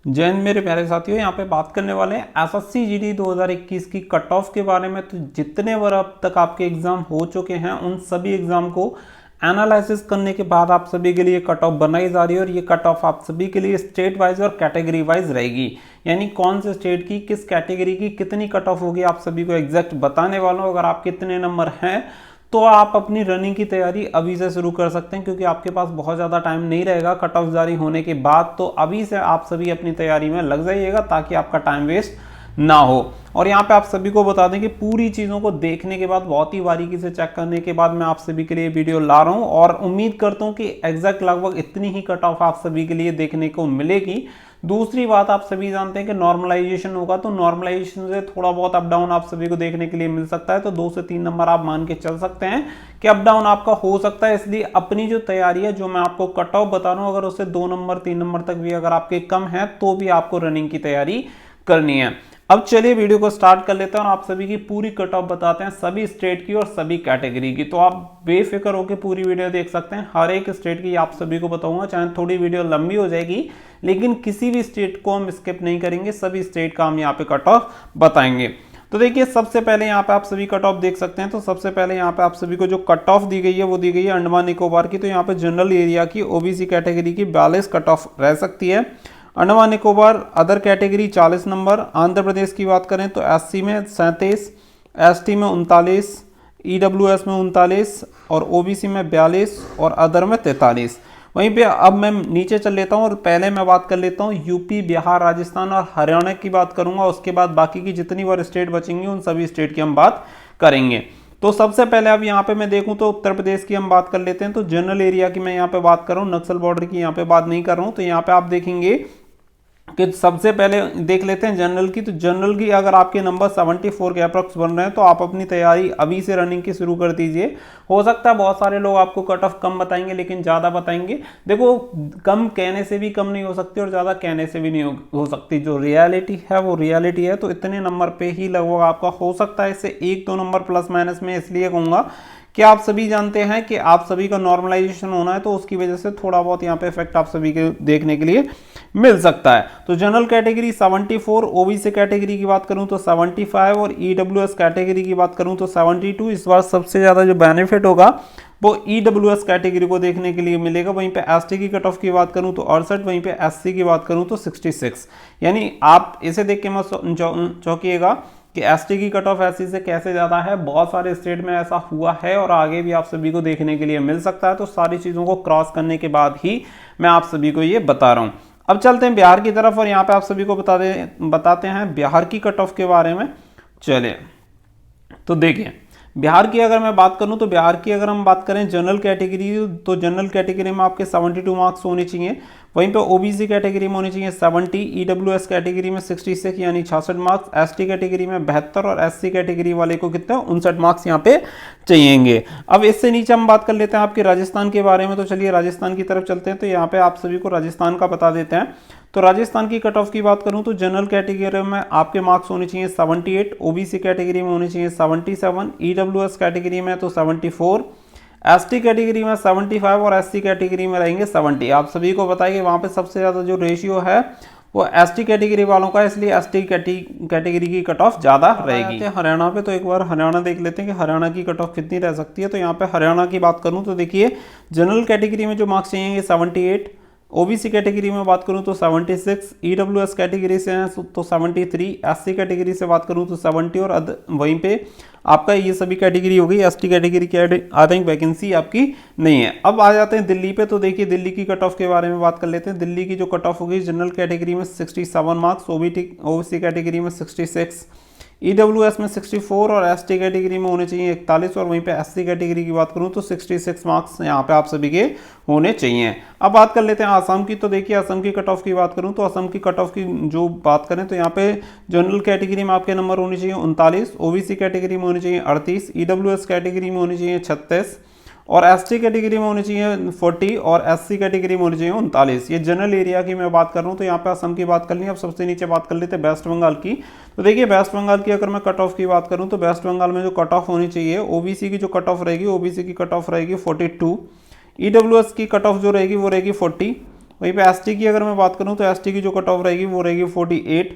जय हिंद मेरे प्यारे साथियों, यहाँ पे बात करने वाले हैं एसएससी जीडी 2021 की कट ऑफ के बारे में। तो जितने बार अब तक आपके एग्जाम हो चुके हैं उन सभी एग्जाम को एनालिसिस करने के बाद आप सभी के लिए कट ऑफ बनाई जा रही है और ये कट ऑफ आप सभी के लिए स्टेट वाइज और कैटेगरी वाइज रहेगी। यानी कौन से स्टेट की किस कैटेगरी की कितनी कट ऑफ होगी आप सभी को एग्जैक्ट बताने वाला हूँ। अगर आपके इतने नंबर हैं तो आप अपनी रनिंग की तैयारी अभी से शुरू कर सकते हैं, क्योंकि आपके पास बहुत ज़्यादा टाइम नहीं रहेगा कट ऑफ जारी होने के बाद। तो अभी से आप सभी अपनी तैयारी में लग जाइएगा ताकि आपका टाइम वेस्ट ना हो। और यहाँ पे आप सभी को बता दें कि पूरी चीज़ों को देखने के बाद, बहुत ही बारीकी से चेक करने के बाद मैं आप सभी के लिए वीडियो ला रहा हूँ और उम्मीद करता हूँ कि एग्जैक्ट लगभग इतनी ही कट ऑफ आप सभी के लिए देखने को मिलेगी। दूसरी बात, आप सभी जानते हैं कि नॉर्मलाइजेशन होगा, तो नॉर्मलाइजेशन से थोड़ा बहुत अप डाउन आप सभी को देखने के लिए मिल सकता है। तो 2 से 3 नंबर आप मान के चल सकते हैं कि अप डाउन आपका हो सकता है। इसलिए अपनी जो तैयारी है, जो मैं आपको कट ऑफ बता रहा हूं, अगर उससे 2 नंबर 3 नंबर तक भी अगर आपके कम है तो भी आपको रनिंग की तैयारी करनी है। अब चलिए वीडियो को स्टार्ट कर लेते हैं और आप सभी की पूरी कट ऑफ बताते हैं, सभी स्टेट की और सभी कैटेगरी की। तो आप बेफिक्र होकर पूरी वीडियो देख सकते हैं। हर एक स्टेट की आप सभी को बताऊंगा, चाहे थोड़ी वीडियो लंबी हो जाएगी लेकिन किसी भी स्टेट को हम स्किप नहीं करेंगे, सभी स्टेट का हम यहाँ पे कट ऑफ बताएंगे। तो देखिए, सबसे पहले यहाँ पे आप सभी कट ऑफ देख सकते हैं। तो सबसे पहले यहाँ पे आप सभी को जो कट ऑफ दी गई है वो दी गई है अंडमान निकोबार की। तो यहाँ पे जनरल एरिया की ओबीसी कैटेगरी की 42 कट ऑफ रह सकती है। Andaman Nicobar other category 40 number. Andhra Pradesh की बात करें तो एससी में 37, एसटी में 39, ईडब्ल्यूएस में 39 और ओबीसी में 42 और अदर में 43। वहीं पे अब मैं नीचे चल लेता हूं और पहले मैं बात कर लेता हूं यूपी, बिहार, राजस्थान और हरियाणा की बात करूंगा। उसके बाद बाकी की जितनी बार स्टेट बचेंगी उन सभी स्टेट की हम बात करेंगे। तो सबसे पहले अब यहाँ पे मैं देखूं तो उत्तर प्रदेश की हम बात कर लेते हैं। तो जनरल एरिया की मैं यहाँ पे बात कर रहा हूँ, नक्सल बॉर्डर की यहाँ पे बात नहीं कर रहा हूँ। तो यहाँ पे आप देखेंगे कि सबसे पहले देख लेते हैं जनरल की। तो जनरल की अगर आपके नंबर 74 के अप्रॉक्स बन रहे हैं तो आप अपनी तैयारी अभी से रनिंग की शुरू कर दीजिए। हो सकता है बहुत सारे लोग आपको कट ऑफ कम बताएंगे लेकिन ज़्यादा बताएंगे। देखो, कम कहने से भी कम नहीं हो सकती और ज़्यादा कहने से भी नहीं हो सकती। जो रियलिटी है वो रियलिटी है। तो इतने नंबर पे ही लगभग आपका हो सकता है, इससे 1-2 नंबर प्लस माइनस में इसलिए कहूँगा कि आप सभी जानते हैं कि आप सभी का नॉर्मलाइजेशन होना है, तो उसकी वजह से थोड़ा बहुत यहाँ पे इफेक्ट आप सभी के देखने के लिए मिल सकता है। तो जनरल कैटेगरी 74, ओबीसी कैटेगरी की बात करूं तो 75 और ईडब्ल्यूएस कैटेगरी की बात करूं तो 72। इस बार सबसे ज़्यादा जो बेनिफिट होगा वो ईडब्ल्यूएस कैटेगरी को देखने के लिए मिलेगा। वहीं पे एसटी की कट ऑफ की बात करूं तो 68, वहीं पे एससी की बात करूं तो 66। यानी आप इसे देख के मत चौंकिएगा कि एसटी की कट ऑफ एससी से कैसे ज़्यादा है। बहुत सारे स्टेट में ऐसा हुआ है और आगे भी आप सभी को देखने के लिए मिल सकता है। तो सारी चीज़ों को क्रॉस करने के बाद ही मैं आप सभी को ये बता रहा हूँ। अब चलते हैं बिहार की तरफ और यहाँ पे आप सभी को बताते हैं बिहार की कट ऑफ के बारे में। चलिए, तो देखिए, बिहार की अगर मैं बात करूं तो बिहार की अगर हम बात करें जनरल कैटेगरी, तो जनरल कैटेगरी में आपके 72 मार्क्स होने चाहिए। वहीं पे ओबीसी कैटेगरी में होने चाहिए 70, ईडब्ल्यूएस कैटेगरी में 66 यानी 66 मार्क्स, एसटी कैटेगरी में 72 और एससी कैटेगरी वाले को कितने 59 मार्क्स यहाँ पे चाहिएंगे। अब इससे नीचे हम बात कर लेते हैं आपके राजस्थान के बारे में। तो चलिए राजस्थान की तरफ चलते हैं। तो यहाँ पे आप सभी को राजस्थान का बता देते हैं। तो राजस्थान की कट ऑफ की बात करूं तो जनरल कैटेगरी में आपके मार्क्स होने चाहिए 78, ओबीसी कैटेगरी में होने चाहिए 77, ईडब्ल्यूएस कैटेगरी में तो 74, एसटी कैटेगरी में 75 और एससी कैटेगरी में रहेंगे 70। आप सभी को बताइए वहां पे सबसे ज़्यादा जो रेशियो है वो एसटी कैटेगरी वालों का, इसलिए एसटी कैटेगरी की कट ऑफ ज़्यादा रहेगी। हरियाणा पे तो एक बार हरियाणा देख लेते हैं कि हरियाणा की कट ऑफ कितनी रह सकती है। तो यहाँ पे हरियाणा की बात करूँ तो देखिए, जनरल कैटेगरी में जो मार्क्स चाहिए 78, ओबीसी कैटेगरी में बात करूं तो 76, ईडब्ल्यूएस कैटेगरी से हैं तो 73, एससी कैटेगरी से बात करूं तो 70 और वहीं पे आपका ये सभी कैटेगरी हो गई। एसटी कैटेगरी की आई थिंक वैकेंसी आपकी नहीं है। अब आ जाते हैं दिल्ली पे। तो देखिए, दिल्ली की कट ऑफ के बारे में बात कर लेते हैं। दिल्ली की जो कट ऑफ होगी जनरल कैटेगरी में 67 मार्क्स, ओबीसी कैटेगरी में 66, ईडब्ल्यूएस में 64 और एसटी कैटेगरी में होने चाहिए 41 और वहीं पे एससी कैटेगरी की बात करूं तो 66 मार्क्स यहाँ पे आप सभी के होने चाहिए। अब बात कर लेते हैं आसाम की। तो देखिए, असम की कट ऑफ की बात करूं तो असम की कट ऑफ की जो बात करें तो यहाँ पे जनरल कैटेगरी में आपके नंबर होने चाहिए 39, ओबीसी कैटेगरी में होने चाहिए 38, ईडब्ल्यूएस कैटेगरी में होने चाहिए 36 और एसटी कैटेगरी में होनी चाहिए 40 और एससी कैटेगरी में होनी चाहिए 39। ये जनरल एरिया की मैं बात कर रहा हूँ। तो यहाँ पे असम की बात कर ली। अब सबसे नीचे बात कर लेते हैं वेस्ट बंगाल की। तो देखिए, वेस्ट बंगाल की अगर मैं कट ऑफ की बात करूँ तो वेस्ट बंगाल में जो कट ऑफ होनी चाहिए, ओबीसी की जो कट ऑफ रहेगी, ओबीसी की कट ऑफ रहेगी 42, ईडब्ल्यूएस की कट ऑफ जो रहेगी वो रहेगी 40 वहीं पे एसटी की अगर मैं बात करूं तो एसटी की जो कट ऑफ रहेगी वो रहेगी 48,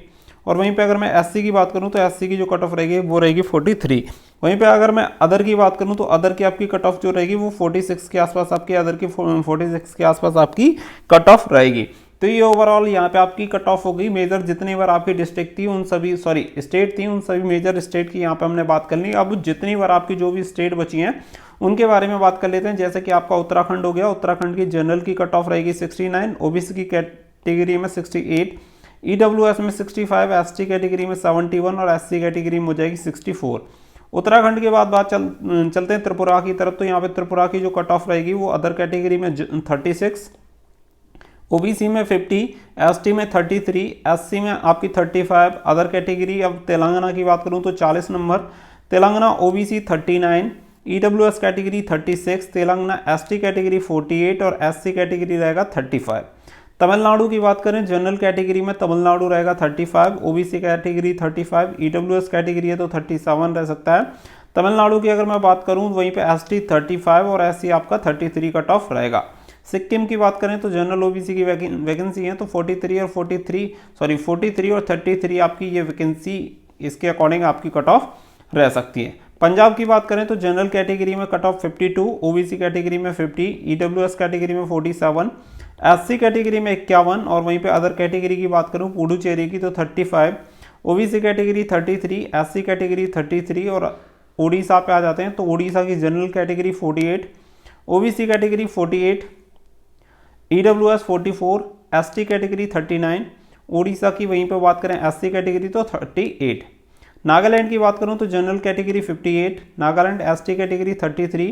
और वहीं पे अगर मैं एससी की बात करूं तो एससी की जो कट ऑफ रहेगी वो रहेगी 43। वहीं पे अगर मैं अदर की बात करूं तो अदर की आपकी कट ऑफ जो रहेगी वो 46 के आसपास आपकी, अदर की 46 के आसपास आपकी कट ऑफ रहेगी। तो ये ओवरऑल यहाँ पे आपकी कट ऑफ होगी। मेजर जितनी बार आपकी डिस्ट्रिक्ट थी उन सभी, सॉरी स्टेट थी, उन सभी मेजर स्टेट की यहाँ पे हमने बात कर ली। अब जितनी बार आपकी जो भी स्टेट बची हैं उनके बारे में बात कर लेते हैं। जैसे कि आपका उत्तराखंड हो गया, उत्तराखंड की जनरल की कट ऑफ रहेगी 69, ओबीसी की कैटेगरी में 68, ईडब्ल्यूएस में 65, एसटी कैटेगरी में 71 और एससी कैटेगरी में हो जाएगी 64। उत्तराखंड के बाद चलते हैं त्रिपुरा की तरफ। तो यहाँ पे त्रिपुरा की जो कट ऑफ रहेगी वो अदर कैटेगरी में 36, ओबीसी में 50, एसटी में 33, एससी में आपकी 35, अदर कैटेगरी। अब तेलंगाना की बात करूँ तो 40 number, Telangana OBC 39, EWS category 36, Telangana ST category 48 और एससी कैटेगरी रहेगा 35। तमिलनाडु की बात करें, जनरल कैटेगरी में तमिलनाडु रहेगा 35, ओबीसी कैटेगरी 35, ईडब्ल्यूएस कैटेगरी है तो 37 रह सकता है। तमिलनाडु की अगर मैं बात करूं वहीं पे एसटी 35 और एससी आपका 33 कट ऑफ रहेगा। सिक्किम की बात करें तो जनरल ओबीसी की वैकेंसी है तो 43 और 33 आपकी ये वैकेंसी, इसके अकॉर्डिंग आपकी कट ऑफ रह सकती है। पंजाब की बात करें तो जनरल कैटेगरी में कट ऑफ 52, ओबीसी कैटेगरी में 50, ईडब्ल्यूएस कैटेगरी में 47, एससी कैटेगरी में 51 और वहीं पे अदर कैटेगरी की बात करूं पुडुचेरी की तो 35, ओबीसी कैटेगरी 33, एससी कैटेगरी 33 और उड़ीसा पे आ जाते हैं तो उड़ीसा की general category 48, OBC category 48, EWS 44, ST category 39, Orissa की वहीं पे बात करें एससी कैटेगरी तो 38। नागालैंड की बात करूं तो general category 58, Nagaland ST category 33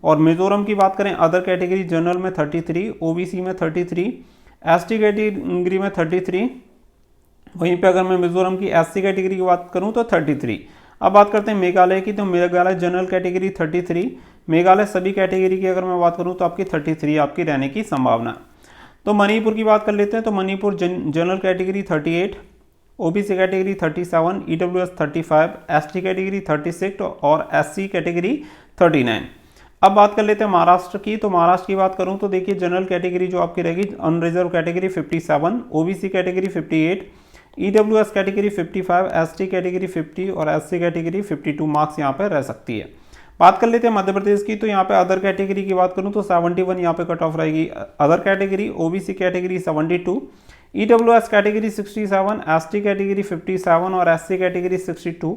और मिजोरम की बात करें अदर कैटेगरी जनरल में 33, ओबीसी में 33, एसटी कैटेगरी में 33। वहीं पे अगर मैं मिजोरम की एससी कैटेगरी की बात करूं तो 33। अब बात करते हैं मेघालय की, तो मेघालय जनरल कैटेगरी 33, मेघालय सभी कैटेगरी की अगर मैं बात करूं तो आपकी 33 आपकी रहने की संभावना। तो मणिपुर की बात कर लेते हैं, तो Manipur general category 38, OBC category 37, EWS 35, ST category 36 और एससी कैटेगरी 39। अब बात कर लेते हैं महाराष्ट्र की, तो महाराष्ट्र की बात करूं तो देखिए जनरल कैटेगरी जो आपकी रहेगी unreserved category 57, OBC category 58, EWS category 55, ST category 50 और एससी कैटेगरी 52 मार्क्स यहाँ पर रह सकती है। बात कर लेते हैं मध्य प्रदेश की, तो यहाँ पे अदर कैटेगरी की बात करूँ तो 71 यहाँ पे कट ऑफ रहेगी other category, OBC category 72, EWS category 67, ST category 57 और एससी कैटेगरी 62।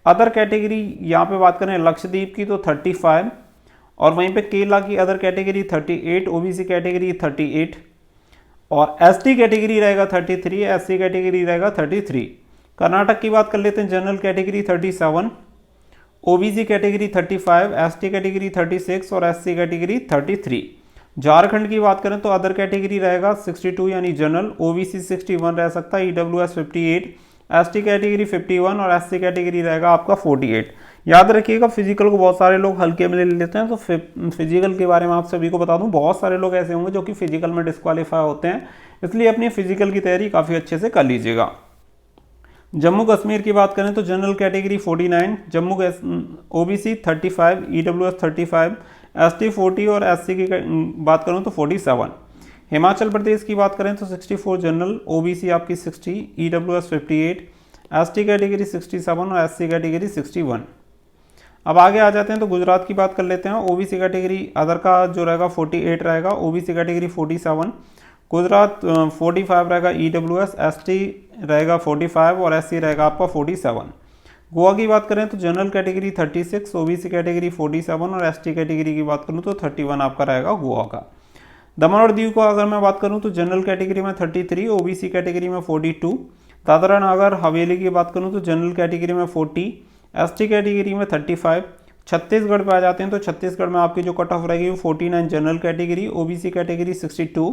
अदर कैटेगरी यहाँ पे बात करें लक्षद्वीप की तो 35 और वहीं पे केरला की अदर कैटेगरी 38, ओबीसी कैटेगरी 38 और एसटी कैटेगरी रहेगा 33, एससी कैटेगरी रहेगा 33। कर्नाटक की बात कर लेते हैं, general category 37, OBC category 35, ST category 36 और एससी कैटेगरी 33। झारखंड की बात करें तो अदर कैटेगरी रहेगा 62 यानी जनरल, ओबीसी 61 रह सकता है, ईडब्ल्यूएस 58, एसटी कैटेगरी 51 और एससी कैटेगरी रहेगा आपका 48। याद रखिएगा फिजिकल को बहुत सारे लोग हल्के में ले लेते हैं, तो फिजिकल के बारे में आप सभी को बता दूं बहुत सारे लोग ऐसे होंगे जो कि फिजिकल में डिस्क्वालीफाई होते हैं, इसलिए अपनी फिजिकल की तैयारी काफ़ी अच्छे से कर लीजिएगा। जम्मू कश्मीर की बात करें तो general category 49, Jammu OBC 35, EWS 35, ST 40 और एससी की बात करूं तो 47। हिमाचल प्रदेश की बात करें तो 64 जनरल, ओबीसी आपकी 60, ईडब्ल्यूएस 58, एसटी कैटेगरी 67 और एससी कैटेगरी 61। अब आगे आ जाते हैं तो गुजरात की बात कर लेते हैं। ओबीसी कैटेगरी अदर का जो रहेगा 48 रहेगा, ओबीसी कैटेगरी 47, गुजरात 45 रहेगा, ईडब्ल्यूएस, एसटी रहेगा 45 और एससी रहेगा आपका 47। गोवा की बात करें तो जनरल कैटेगरी 36, ओबीसी कैटेगरी 47 और एसटी कैटेगरी की बात करूं तो 31 आपका रहेगा गोवा का। दमन और दीव को अगर मैं बात करूं तो जनरल कैटेगरी में 33, ओबीसी कैटेगरी में 42, दादरा नगर हवेली की बात करूं तो जनरल कैटेगरी में 40, एसटी कैटेगरी में 35। छत्तीसगढ़ पे आ जाते हैं तो छत्तीसगढ़ में आपकी जो कट ऑफ रहेगी वो 49 general category, OBC category 62,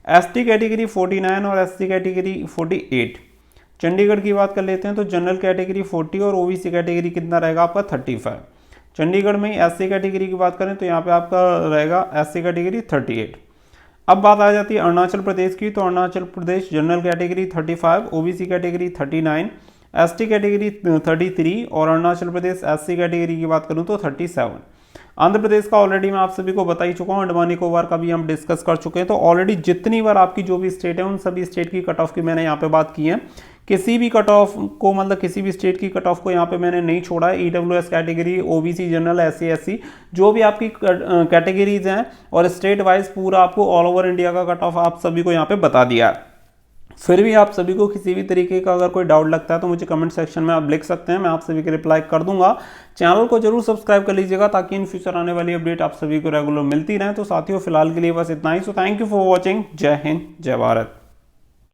ST category 49 और एससी कैटेगरी 48। चंडीगढ़ की बात कर लेते हैं तो जनरल कैटेगरी 40 और ओबीसी कैटेगरी कितना रहेगा आपका 35। चंडीगढ़ में ही एससी कैटेगरी की बात करें तो यहाँ पे आपका रहेगा एससी कैटेगरी 38। अब बात आ जाती है अरुणाचल प्रदेश की, तो Arunachal Pradesh general category 35, OBC category 39, ST category 33 और अरुणाचल प्रदेश एससी कैटेगरी की बात करूं तो 37। आंध्र प्रदेश का ऑलरेडी मैं आप सभी को बता ही चुका हूँ, अंडमान निकोबार का भी हम डिस्कस कर चुके हैं। तो ऑलरेडी जितनी बार आपकी जो भी स्टेट है उन सभी स्टेट की कट ऑफ की मैंने यहाँ पे बात की है। किसी भी कट ऑफ को मतलब किसी भी स्टेट की कट ऑफ को यहाँ पे मैंने नहीं छोड़ा है। EWS category, OBC general, SC SC जो भी आपकी कैटेगरीज हैं और स्टेट वाइज पूरा आपको ऑल ओवर इंडिया का कट ऑफ आप सभी को यहाँ पे बता दिया है। फिर भी आप सभी को किसी भी तरीके का अगर कोई डाउट लगता है तो मुझे कमेंट सेक्शन में आप लिख सकते हैं, मैं आप सभी के रिप्लाई कर दूंगा। चैनल को जरूर सब्सक्राइब कर लीजिएगा ताकि इन फ्यूचर आने वाली अपडेट आप सभी को रेगुलर मिलती रहे। तो साथियों फिलहाल के लिए बस इतना ही। So thank you for watching. जय हिंद, जय भारत।